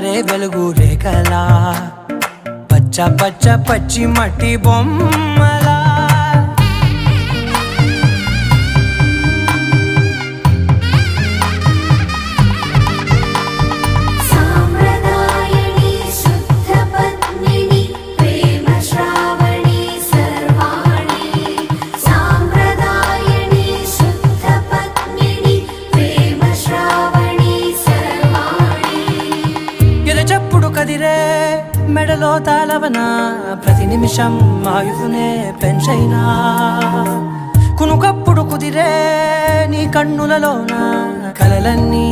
పారే వెలుగు రేఖలా పచ్చ పచ్చ పచ్చి మట్టి బొమ్మలా కదిరే మెడలో తాళవన ప్రతి నిమిషం ఆయుధునే పెంచైనా కునుకప్పుడు కుదిరే నీ కన్నులలోన కలలన్నీ